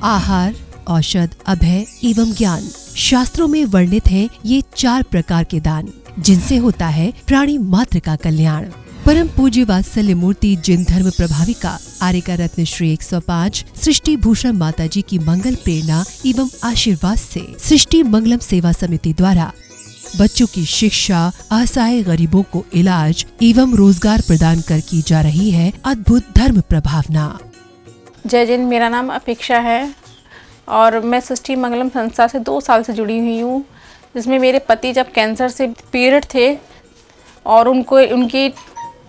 आहार, औषध, अभय एवं ज्ञान। शास्त्रों में वर्णित हैं ये 4 प्रकार के दान, जिनसे होता है प्राणी मात्र का कल्याण। परम पूज्य वात्सल्य मूर्ति जिन धर्म प्रभाविका आर्यका रत्न श्री 105 सृष्टि भूषण माता जी की मंगल प्रेरणा एवं आशीर्वाद से सृष्टि मंगलम सेवा समिति द्वारा बच्चों की शिक्षा, असहाय गरीबों को इलाज एवं रोजगार प्रदान कर की जा रही है अद्भुत धर्म प्रभावना। जय जैन। मेरा नाम अपेक्षा है और मैं सृष्टि मंगलम संस्था से 2 साल से जुड़ी हुई हूँ, जिसमें मेरे पति जब कैंसर से पीड़ित थे और उनकी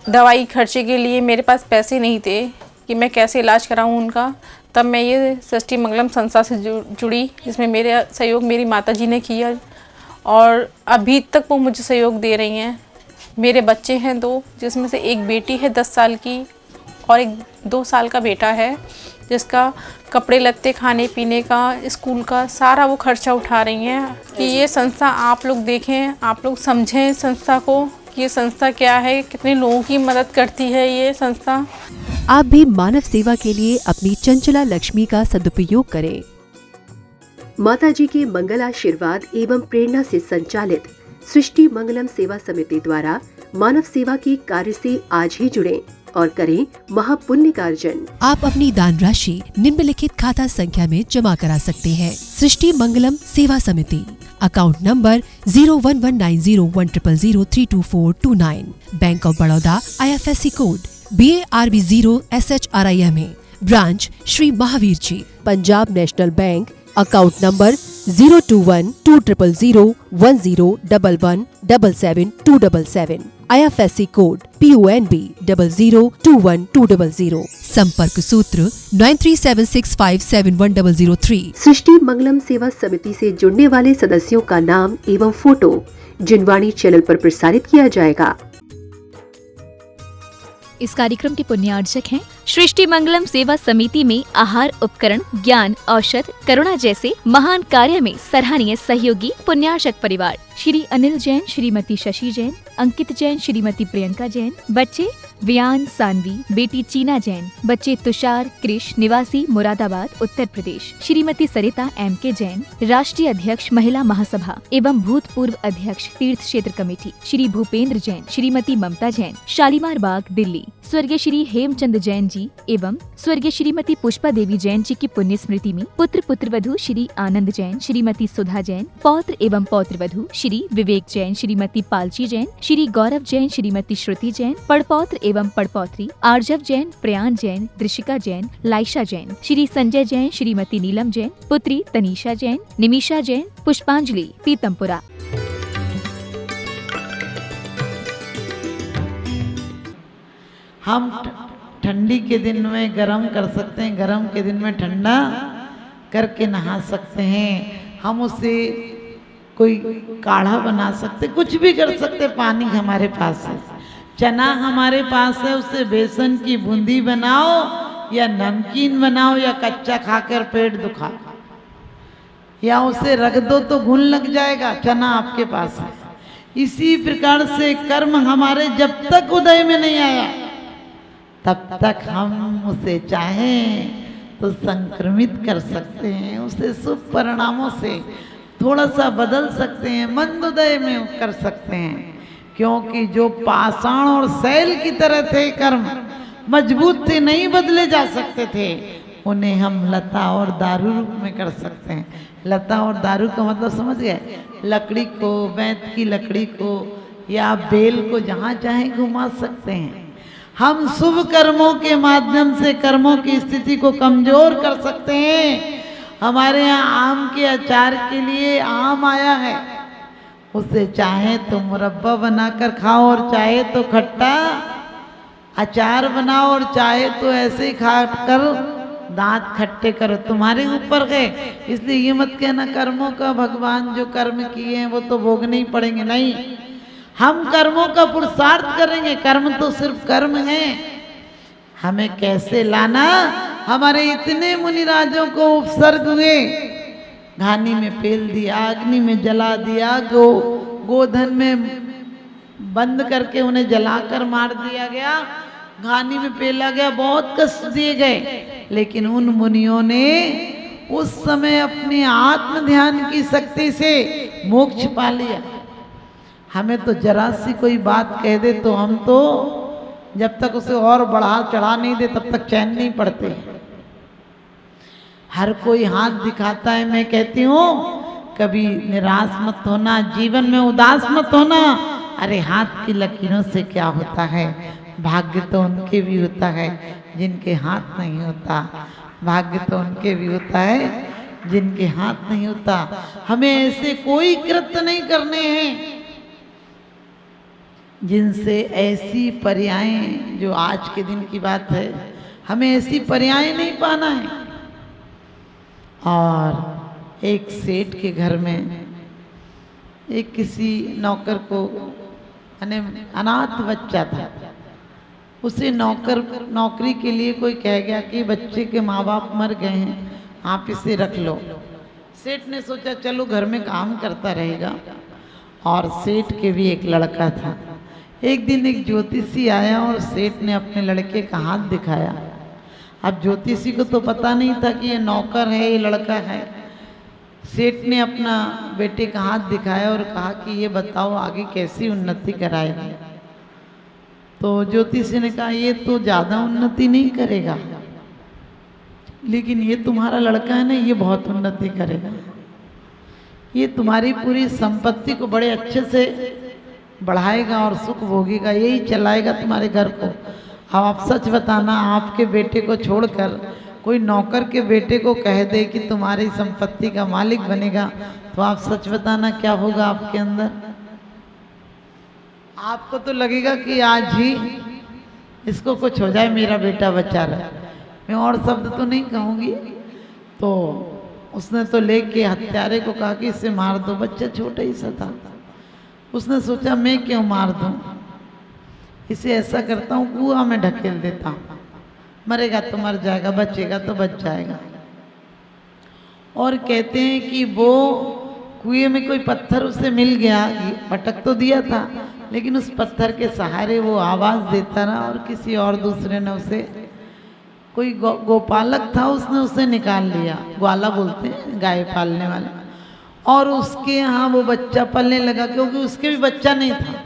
दवाई खर्चे के लिए मेरे पास पैसे नहीं थे कि मैं कैसे इलाज कराऊं उनका, तब मैं ये सृष्टि मंगलम संस्था से जुड़ी, जिसमें मेरे सहयोग मेरी माता जी ने किया और अभी तक वो मुझे सहयोग दे रही हैं। मेरे बच्चे हैं 2, जिसमें से एक बेटी है 10 साल की और एक 2 साल का बेटा है, जिसका कपड़े लत्ते, खाने पीने का, स्कूल का सारा वो खर्चा उठा रही हैं। कि ये संस्था आप लोग देखें, आप लोग समझें संस्था को कि ये संस्था क्या है, कितने लोगों की मदद करती है ये संस्था। आप भी मानव सेवा के लिए अपनी चंचला लक्ष्मी का सदुपयोग करें। माता जी के मंगल आशीर्वाद एवं प्रेरणा से संचालित सृष्टि मंगलम सेवा समिति द्वारा मानव सेवा के कार्य से आज ही जुड़ें और करें महापुण्य का अर्जन। आप अपनी दान राशि निम्नलिखित खाता संख्या में जमा करा सकते हैं। सृष्टि Mangalam Seva Samiti, account number 01190100032429, Bank of Baroda, IFSC code BARB 0 SHRIMA, branch Shri Mahavir ji, Punjab national bank, account number 021200101177 IFSC code PONB 0021200। संपर्क सूत्र 9376571003। सृष्टि मंगलम सेवा समिति से जुड़ने वाले सदस्यों का नाम एवं फोटो जिनवाणी चैनल पर प्रसारित किया जाएगा। इस कार्यक्रम के पुण्यार्जक हैं सृष्टि मंगलम सेवा समिति में आहार उपकरण, ज्ञान, औषध, करुणा जैसे महान कार्य में सराहनीय सहयोगी पुण्यार्जक परिवार श्री अनिल जैन, श्रीमती शशि जैन, अंकित जैन, श्रीमती प्रियंका जैन। बच्चे वियान सानवी, बेटी चीना जैन। बच्चे तुषार कृष, निवासी मुरादाबाद उत्तर प्रदेश। श्रीमती सरिता MK जैन, राष्ट्रीय अध्यक्ष महिला महासभा एवं भूतपूर्व अध्यक्ष तीर्थ क्षेत्र कमेटी। श्री भूपेंद्र जैन, श्रीमती ममता जैन, शालीमार बाग दिल्ली। स्वर्गीय श्री हेमचंद जैन जी एवं स्वर्गीय श्रीमती पुष्पा देवी जैन जी की पुण्य स्मृति में पुत्र पुत्रवधू श्री आनंद जैन, श्रीमती सुधा जैन, पौत्र एवं पौत्रवधू श्री विवेक जैन, श्रीमती पालची जैन, श्री गौरव जैन, श्रीमती श्रुति जैन, पड़पौत्र एवं पड़पौत्री आर्जव जैन, प्रयान जैन, दृशिका जैन, लाइशा जैन, श्री संजय जैन, श्रीमती नीलम जैन, पुत्री तनीषा जैन, निमिषा जैन, पुष्पांजलि पीतमपुरा। हम ठंडी के दिन में गर्म कर सकते हैं, गर्म के दिन में ठंडा करके नहा सकते हैं। हम उससे कोई काढ़ा बना सकते, कुछ भी कर सकते। पानी हमारे पास है, चना हमारे पास है, उससे बेसन की बूंदी बनाओ या नमकीन बनाओ या कच्चा खाकर पेट दुखा, या उसे रख दो तो घुन लग जाएगा। चना आपके पास है। इसी प्रकार से कर्म हमारे जब तक उदय में नहीं आया तब तक हम उसे चाहें तो संक्रमित कर सकते हैं, उसे शुभ परिणामों से थोड़ा सा बदल सकते हैं, मंदोदय में कर सकते हैं। क्योंकि जो पाषाण और शैल की तरह थे कर्म, मजबूत थे, नहीं बदले जा सकते थे, उन्हें हम लता और दारू रूप में कर सकते हैं। लता और दारू का मतलब समझ गए? लकड़ी को, बैत की लकड़ी को या बेल को जहाँ चाहे घुमा सकते हैं। हम शुभ कर्मों के माध्यम से कर्मों की स्थिति को कमजोर कर सकते हैं। हमारे यहाँ आम के अचार के लिए आम आया है, उसे चाहे तो मुरब्बा बनाकर खाओ और चाहे तो खट्टा अचार बनाओ और चाहे तो ऐसे ही खा कर दांत खट्टे करो, तुम्हारे ऊपर है। इसलिए ये मत कहना कर्मों का भगवान जो कर्म किए हैं वो तो भोगने ही पड़ेंगे। नहीं, हम कर्मों का पुरुषार्थ करेंगे। कर्म तो सिर्फ कर्म है, हमें कैसे लाना। हमारे इतने मुनिराजों को उपसर्ग हुए, घानी में पेल दिया, अग्नि में जला दिया, गोधन में बंद करके उन्हें जलाकर मार दिया गया, घानी में पेला गया, बहुत कष्ट दिए गए। लेकिन उन मुनियों ने उस समय अपने आत्म ध्यान की शक्ति से मोक्ष पा लिया। हमें तो जरा सी कोई बात कह दे तो हम तो जब तक उसे और बढ़ा चढ़ा नहीं दे तब तक चैन नहीं पड़ते। हर कोई हाथ दिखाता है, मैं कहती हूँ कभी निराश मत होना, जीवन में उदास मत होना। अरे हाथ की लकीरों से क्या होता है, भाग्य तो उनके भी होता है जिनके हाथ नहीं होता, भाग्य तो उनके भी होता है जिनके हाथ नहीं होता। हमें ऐसे कोई कृत्य नहीं करने हैं जिनसे ऐसी पर्यायें, जो आज के दिन की बात है, हमें ऐसी पर्यायें नहीं पाना है। और एक सेठ के घर में एक किसी नौकर को, अनाथ बच्चा था, उसे नौकरी के लिए कोई कह गया कि बच्चे के माँ बाप मर गए हैं, आप इसे रख लो। सेठ ने सोचा चलो घर में काम करता रहेगा। और सेठ के भी एक लड़का था। एक दिन एक ज्योतिषी आया और सेठ ने अपने लड़के का हाथ दिखाया। अब ज्योतिषी को तो पता नहीं था कि ये नौकर है, ये लड़का है। सेठ ने अपना बेटे का हाथ दिखाया और कहा कि ये बताओ आगे कैसी उन्नति कराएगा। तो ज्योतिषी ने कहा ये तो ज़्यादा उन्नति नहीं करेगा, लेकिन ये तुम्हारा लड़का है ना, ये बहुत उन्नति करेगा, ये तुम्हारी पूरी संपत्ति को बड़े अच्छे से बढ़ाएगा और सुख भोगेगा, यही चलाएगा तुम्हारे घर को। अब आप सच बताना, आपके बेटे को छोड़कर कोई नौकर के बेटे को कह दे कि तुम्हारी संपत्ति का मालिक बनेगा, तो आप सच बताना क्या होगा आपके अंदर। आपको तो लगेगा कि आज ही इसको कुछ हो जाए, मेरा बेटा बचा रहा। मैं और शब्द तो नहीं कहूँगी। तो उसने तो लेके हत्यारे को कहा कि इसे मार दो, बच्चा छोटा ही सा था। उसने सोचा मैं क्यों मार दूं, इसे ऐसा करता हूँ कुआं में ढकेल देता हूँ, मरेगा तो मर जाएगा, बचेगा तो बच जाएगा। और कहते हैं कि वो कुएं में कोई पत्थर उसे मिल गया, पटक तो दिया था, लेकिन उस पत्थर के सहारे वो आवाज़ देता रहा। और किसी और दूसरे ने उसे, कोई गोपालक था, उसने उसे निकाल लिया, ग्वाला बोलते हैं गाय पालने वाले। और उसके यहाँ वो बच्चा पलने लगा, क्योंकि उसके भी बच्चा नहीं था।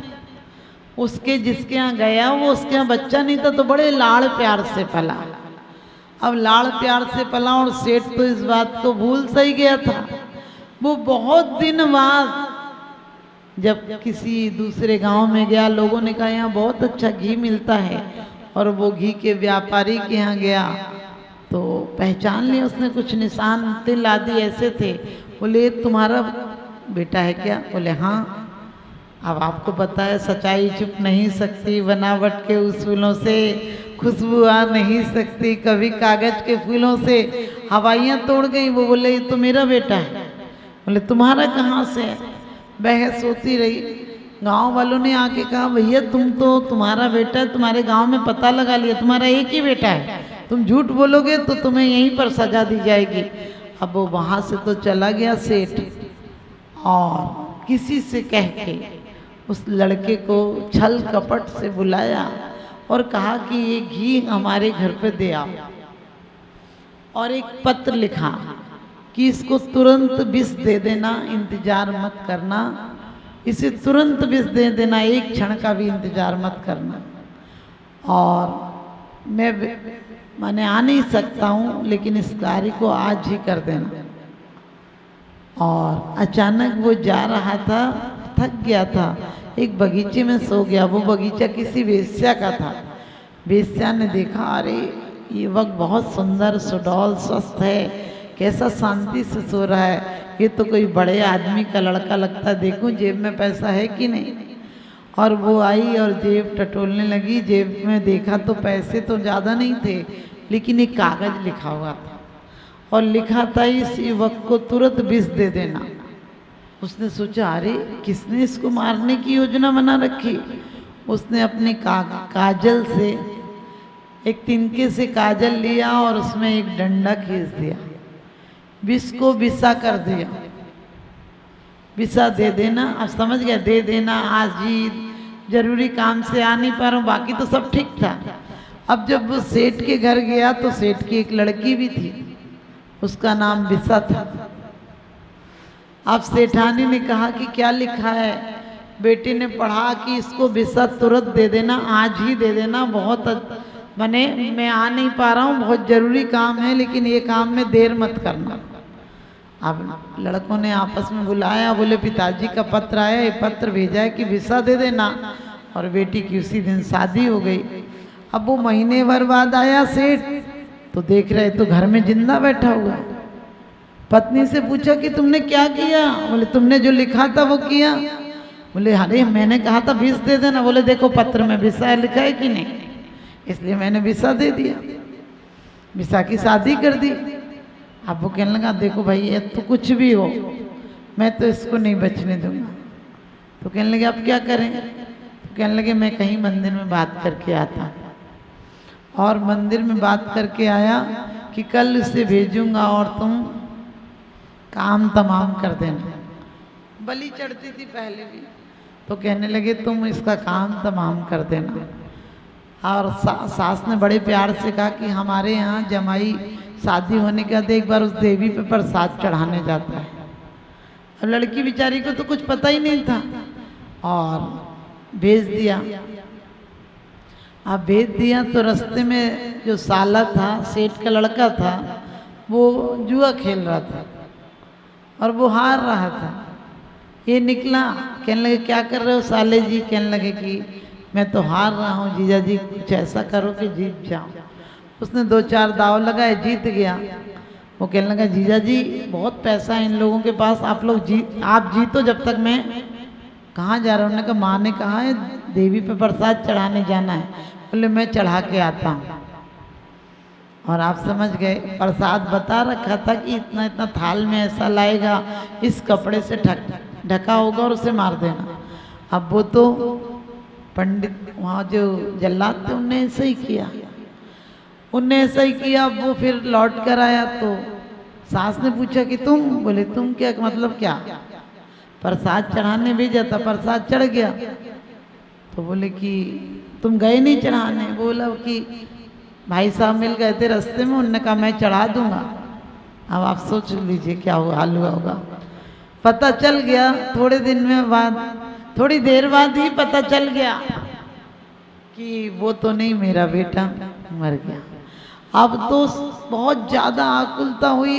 उसके जिसके यहाँ गया वो उसके यहाँ बच्चा नहीं था, तो बड़े लाड़ प्यार से पला। अब लाड़ प्यार से पला और सेठ तो इस बात को भूल सा ही गया था। वो बहुत दिन बाद जब किसी दूसरे गांव में गया, लोगों ने कहा यहाँ बहुत अच्छा घी मिलता है, और वो घी के व्यापारी के यहाँ गया तो पहचान लिया उसने, कुछ निशान तिल आदि ऐसे थे। बोले तुम्हारा बेटा है क्या? बोले हाँ। अब आपको पता है सच्चाई छुप नहीं सकती, बनावट के उसूलों से खुशबू आ नहीं सकती, कभी कागज के फूलों से हवाइयाँ तोड़ गई। वो बोले ये तो मेरा बेटा है। बोले तुम्हारा कहाँ से है? बहस होती रही। गांव वालों ने आके कहा भैया तुम तो, तुम्हारा बेटा है, तुम्हारे गांव में पता लगा लिया, तुम्हारा एक ही बेटा है, तुम झूठ बोलोगे तो तुम्हें यहीं पर सजा दी जाएगी। अब वो वहाँ से तो चला गया सेठ, और किसी से कह के उस लड़के को छल कपट से बुलाया और कहा कि ये घी हमारे घर पे दे आओ, और एक पत्र लिखा कि इसको तुरंत विष दे देना, इंतजार मत करना, इसे तुरंत विष दे देना, एक क्षण का भी इंतजार मत करना। और मैंने आ नहीं सकता हूँ, लेकिन इस कार्य को आज ही कर देना। और अचानक वो जा रहा था, थक गया था, एक बगीचे में सो गया। वो बगीचा किसी वेश्या का था। वेश्या ने देखा अरे ये वक्त बहुत सुंदर सुडौल स्वस्थ है, कैसा शांति से सो रहा है, ये तो कोई बड़े आदमी का लड़का लगता है, देखूं जेब में पैसा है कि नहीं। और वो आई और जेब टटोलने लगी। जेब में देखा तो पैसे तो ज़्यादा नहीं थे, लेकिन एक कागज लिखा हुआ था, और लिखा था इस युवक को तुरंत विष दे देना। उसने सोचा अरे किसने इसको मारने की योजना बना रखी। उसने अपने काजल से, एक तिनके से काजल लिया और उसमें एक डंडा खींच दिया, विष को विषा कर दिया। विषा दे देना, अब समझ गया, दे देना, आज ही जरूरी काम से आ नहीं पा रहा हूँ, बाकी तो सब ठीक था। अब जब वो सेठ के घर गया तो सेठ की एक लड़की भी थी, उसका नाम बिसा था। अब सेठानी ने कहा कि क्या लिखा है? बेटी ने पढ़ा कि इसको बिसा तुरंत दे देना, आज ही दे देना, बहुत मने मैं आ नहीं पा रहा हूँ, बहुत ज़रूरी काम है, लेकिन ये काम में देर मत करना। अब लड़कों ने आपस में बुलाया, बोले पिताजी का पत्र आया, ये पत्र भेजा है कि बिसा दे देना, और बेटी की उसी दिन शादी हो गई। अब वो महीने भर बाद आया सेठ, तो देख रहे तो घर में जिंदा बैठा हुआ। पत्नी से पूछा कि तुमने क्या किया? बोले तुमने जो लिखा था वो किया। बोले अरे मैंने कहा था विष दे देना। बोले देखो पत्र में विषा लिखा है कि नहीं, इसलिए मैंने विषा दे दिया, विषा की शादी कर दी। अब वो कहने लगा देखो भाई ये तो कुछ भी हो, मैं तो इसको नहीं बचने दूंगा। तो कहने लगे अब क्या करें? तो कहने लगे मैं कहीं मंदिर में बात करके आता हूँ। और मंदिर में बात करके आया कि कल उसे भेजूंगा और तुम काम तमाम कर देना। बलि चढ़ती थी पहले भी, तो कहने लगे तुम इसका काम तमाम कर देना। और सास ने बड़े प्यार से कहा कि हमारे यहाँ जमाई शादी होने के बाद एक बार उस देवी पे प्रसाद चढ़ाने जाता है। अब लड़की बेचारी को तो कुछ पता ही नहीं था, और भेज दिया। अब भेज दिया तो रास्ते में जो साला था, सेठ का लड़का था, वो जुआ खेल रहा था और वो हार रहा था। ये निकला, कहने लगे क्या कर रहे हो साले जी? कहने लगे कि मैं तो हार रहा हूँ जीजा जी, कुछ ऐसा करो कि जीत जाऊँ। उसने 2-4 दाव लगाए, जीत गया। वो कहने लगा जीजा जी बहुत पैसा है इन लोगों के पास, आप लोग आप जीतो जब तक मैं कहाँ जा रहा हूँ। उन्होंने कहा माँ ने कहा है देवी पे प्रसाद चढ़ाने जाना है। बोले मैं चढ़ा के आता हूँ। और आप समझ गए, प्रसाद बता रखा था कि इतना इतना थाल में ऐसा लाएगा, इस कपड़े से ढका होगा और उसे मार देना। अब वो तो पंडित वहाँ जो जल्लाद थे उनने ऐसा ही किया, उनने ऐसा ही किया। अब वो फिर लौट कर आया तो सास ने पूछा कि तुम? बोले तुम क्या मतलब क्या? प्रसाद चढ़ाने भेजा था, प्रसाद चढ़ गया। तो बोले कि तुम गए नहीं चढ़ाने? बोला कि भाई साहब मिल गए थे रास्ते में, उन्होंने कहा मैं चढ़ा दूंगा। अब आप सोच लीजिए क्या हाल हुआ होगा। पता चल गया थोड़े दिन में बाद, थोड़ी देर बाद ही पता चल गया कि वो तो नहीं मेरा बेटा, मर गया। अब तो बहुत ज़्यादा आकुलता हुई।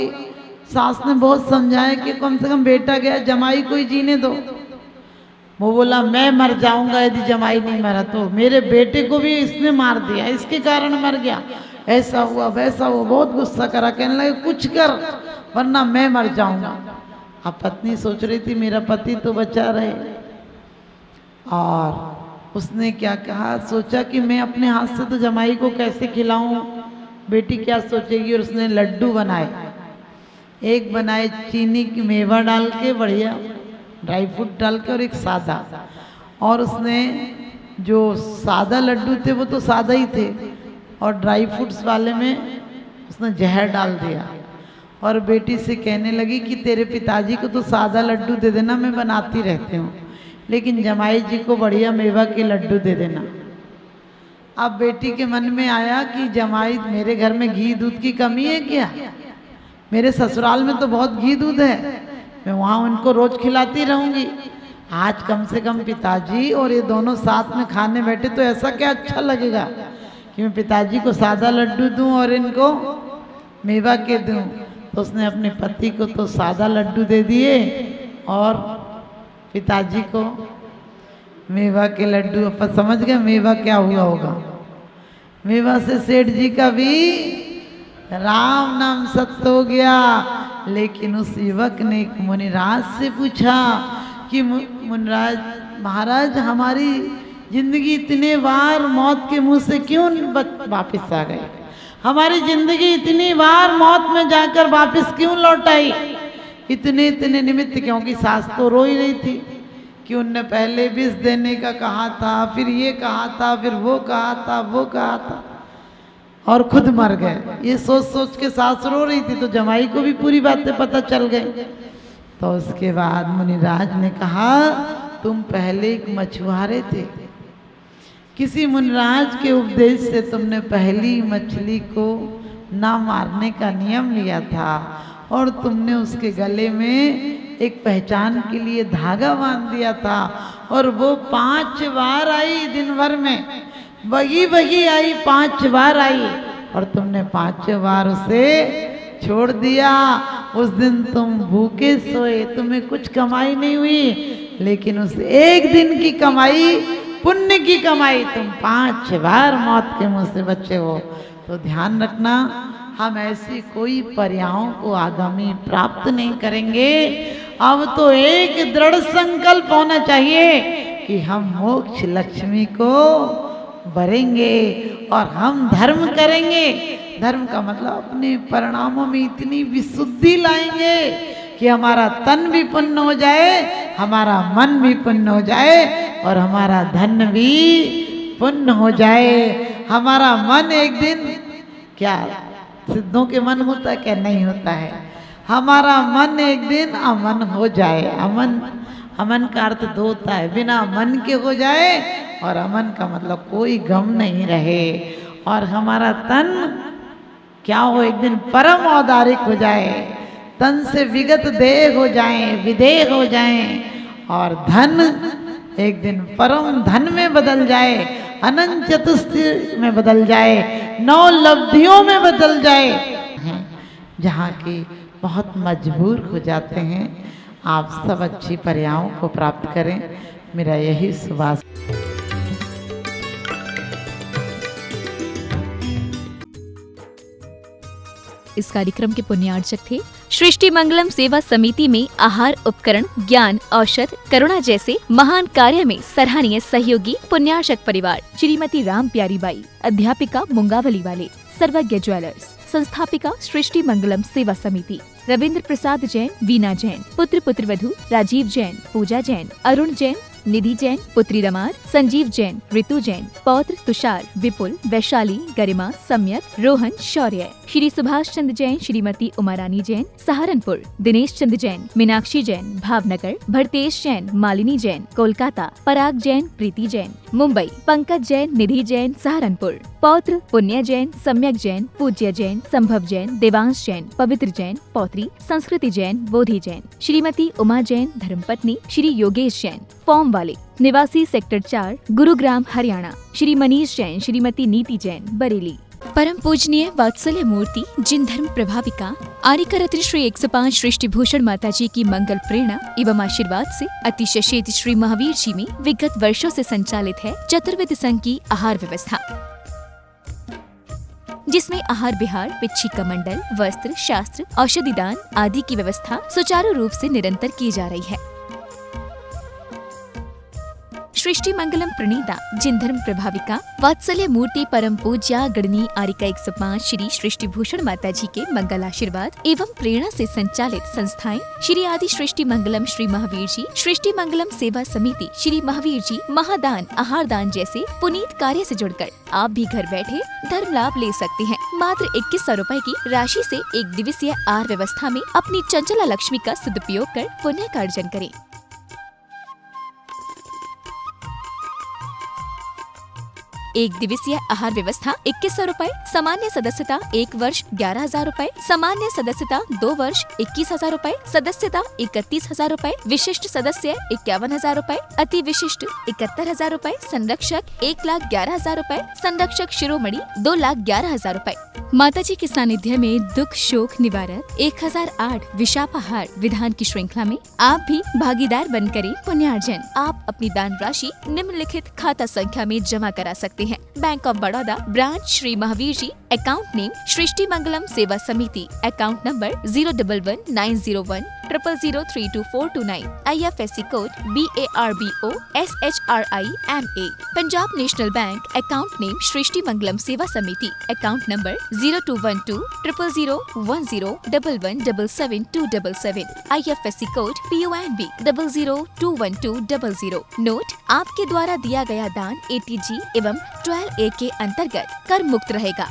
सास ने बहुत समझाया कि कम से कम बेटा गया, जमाई को ही जीने दो। वो बोला मैं मर जाऊंगा यदि जमाई नहीं मरा तो, मेरे बेटे को भी इसने मार दिया, इसके कारण मर गया, ऐसा हुआ वैसा हुआ। बहुत गुस्सा करा, कहने लगे कुछ कर वरना मैं मर जाऊंगा। अब पत्नी सोच रही थी मेरा पति तो बचा रहे, और उसने क्या कहा, सोचा कि मैं अपने हाथ से तो जमाई को कैसे खिलाऊं, बेटी क्या सोचेगी। और उसने लड्डू बनाए, एक बनाए चीनी की मेवा डाल के, बढ़िया ड्राई फ्रूट डाल के, और एक सादा। और उसने जो सादा लड्डू थे वो तो सादा ही थे, और ड्राई फ्रूट्स वाले में उसने जहर डाल दिया। और बेटी से कहने लगी कि तेरे पिताजी को तो सादा लड्डू दे देना, मैं बनाती रहती हूँ, लेकिन जमाई जी को बढ़िया मेवा के लड्डू दे देना। अब बेटी के मन में आया कि जमाई मेरे घर में घी दूध की कमी है क्या? मेरे ससुराल में तो बहुत घी दूध है, मैं वहाँ उनको रोज खिलाती रहूँगी। आज कम से कम पिताजी और ये दोनों साथ में खाने बैठे तो ऐसा क्या अच्छा लगेगा कि मैं पिताजी को सादा लड्डू दूं और इनको मेवा के दूं। तो उसने अपने पति को तो सादा लड्डू दे दिए और पिताजी को मेवा के लड्डू। अपन समझ गए मेवा क्या हुआ होगा। मेवा से सेठ जी का भी राम नाम सत्य हो गया। लेकिन उस युवक ने एक मुनिराज से पूछा कि मुनिराज महाराज, हमारी जिंदगी इतने बार मौत के मुंह से क्यों वापस आ गई? हमारी जिंदगी इतनी बार मौत में जाकर वापस क्यों लौट आई? इतने इतने निमित्त, क्योंकि सास तो रो ही रही थी कि उनने पहले विष देने का कहा था, फिर ये कहा था, फिर वो कहा था, वो कहा था, और खुद मर गए। ये सोच सोच के सास रो रही थी, तो जमाई को भी पूरी बातें पता चल गई। तो उसके बाद मुनिराज ने कहा, तुम पहले एक मछुआरे थे, किसी मुनिराज के उपदेश से तुमने पहली मछली को ना मारने का नियम लिया था, और तुमने उसके गले में एक पहचान के लिए धागा बांध दिया था, और वो 5 बार आई दिन भर में, बगी बगी आई, 5 बार आई, और तुमने 5 बार उसे छोड़ दिया। उस दिन तुम भूखे सोए, तुम्हें कुछ कमाई नहीं हुई, लेकिन उस एक दिन की कमाई, पुण्य की कमाई, तुम 5 बार मौत के मुंह से बचे हो। तो ध्यान रखना, हम ऐसी कोई पर्यायों को आगामी प्राप्त नहीं करेंगे। अब तो एक दृढ़ संकल्प होना चाहिए कि हम मोक्ष लक्ष्मी को भरेंगे और हम धर्म करेंगे। धर्म का मतलब अपने परिणामों में इतनी विशुद्धि लाएंगे कि हमारा तन भी पुण्य हो जाए, हमारा मन भी पुण्य हो जाए, और हमारा धन भी पुण्य हो जाए। हमारा मन एक दिन, क्या सिद्धों के मन होता है क्या? नहीं होता है। हमारा मन एक दिन अमन हो जाए। अमन का अर्थ 2 होता है, बिना मन के हो जाए, और अमन का मतलब कोई गम नहीं रहे। और हमारा तन क्या हो, एक दिन परम औदारिक हो जाए, तन से विगत देह हो जाए, विदेह हो जाए, और धन एक दिन परम धन में बदल जाए, अनंत चतुष्टय में बदल जाए, 9 लब्धियों में बदल जाए, जहाँ की बहुत मजबूर हो जाते हैं। आप सब अच्छी पर्यायों को प्राप्त करें, मेरा यही सुभाष। इस कार्यक्रम के पुण्यार्चक थे सृष्टि मंगलम सेवा समिति में आहार उपकरण, ज्ञान, औषध, करुणा जैसे महान कार्य में सराहनीय सहयोगी पुण्यार्चक परिवार श्रीमती राम प्यारी बाई, अध्यापिका मुंगावली वाले, सर्वज्ञ ज्वेलर्स, संस्थापिका सृष्टि मंगलम सेवा समिति, रविंद्र प्रसाद जैन, वीना जैन, पुत्र पुत्रवधू राजीव जैन, पूजा जैन, अरुण जैन, निधि जैन, पुत्री रमार, संजीव जैन, ऋतु जैन, पौत्र तुषार, विपुल, वैशाली, गरिमा, सम्यक, रोहन, शौर्य, श्री सुभाष चंद्र जैन, श्रीमती उमारानी जैन, सहारनपुर, दिनेश चंद्र जैन, मीनाक्षी जैन, भावनगर, भरतेश जैन, मालिनी जैन, कोलकाता, पराग जैन, प्रीति जैन, मुंबई, पंकज जैन, निधि जैन, सहारनपुर, पौत्र पुण्य जैन, सम्यक जैन, पूज्य जैन, संभव जैन, देवांश जैन, पवित्र जैन, पौत्री, संस्कृति जैन, बोधि जैन, श्रीमती उमा जैन, धर्मपत्नी, श्री योगेश जैन, फॉर्म वाले, निवासी सेक्टर 4, गुरुग्राम, हरियाणा, श्री मनीष जैन, श्रीमती नीति जैन, बरेली। परम पूजनीय वात्सल्य मूर्ति जिन धर्म प्रभाविका आर्यका रत्न श्री 105 सृष्टि भूषण माता जी की मंगल प्रेरणा एवं आशीर्वाद से अतिशय क्षेत्र श्री महावीर जी में विगत वर्षों से संचालित है चतुर्विध संघ की आहार व्यवस्था, जिसमें आहार विहार, पिच्छी का मंडल, वस्त्र, शास्त्र, औषधि दान आदि की व्यवस्था सुचारू रूप से निरंतर की जा रही है। सृष्टि मंगलम प्रणीता जिन धर्म प्रभाविका वात्सल्य मूर्ति परम पूज्या गणनी आर्यका 105 श्री सृष्टि भूषण माता जी के मंगल आशीर्वाद एवं प्रेरणा से संचालित संस्थाएं श्री आदि सृष्टि मंगलम श्री महावीर जी, सृष्टि मंगलम सेवा समिति श्री महावीर जी, महादान, आहार दान जैसे पुनीत कार्य से जुड़कर आप भी घर बैठे धर्म लाभ ले सकते हैं। मात्र 2100 रुपए की राशि से 1 दिवसीय आहार व्यवस्था में अपनी चंचला लक्ष्मी का सदुपयोग कर पुण्य का अर्जन करें। एक दिवसीय आहार व्यवस्था 2100 रुपए, सामान्य सदस्यता 1 वर्ष 11,000 रुपए, सामान्य सदस्यता 2 वर्ष 21,000 रुपए, सदस्यता 31,000 रुपए, विशिष्ट सदस्य 51,000 रुपए, अति विशिष्ट 71,000 रुपए, संरक्षक 1,11,000 रुपए, संरक्षक शिरोमणि 2,11,000 रुपए। माता जी के सानिध्य में दुख शोक निवारक 1008 विशापाहार विधान की श्रृंखला में आप भी भागीदार बन करें पुण्यार्जन। आप अपनी दान राशि निम्नलिखित खाता संख्या में जमा करा सकते हैं। Bank of Baroda, branch Shri Mahavir ji, account name Srishti Mangalam Seva Samiti, account number 0119010003249, IFSC code BARBO SHRIMA। Punjab national bank, account name Srishti Mangalam Seva Samiti, account number 0212000111777277, IFSC code PONB 0021200। Note: आपके द्वारा दिया गया दान ATG एवं 12A के अंतर्गत कर मुक्त रहेगा।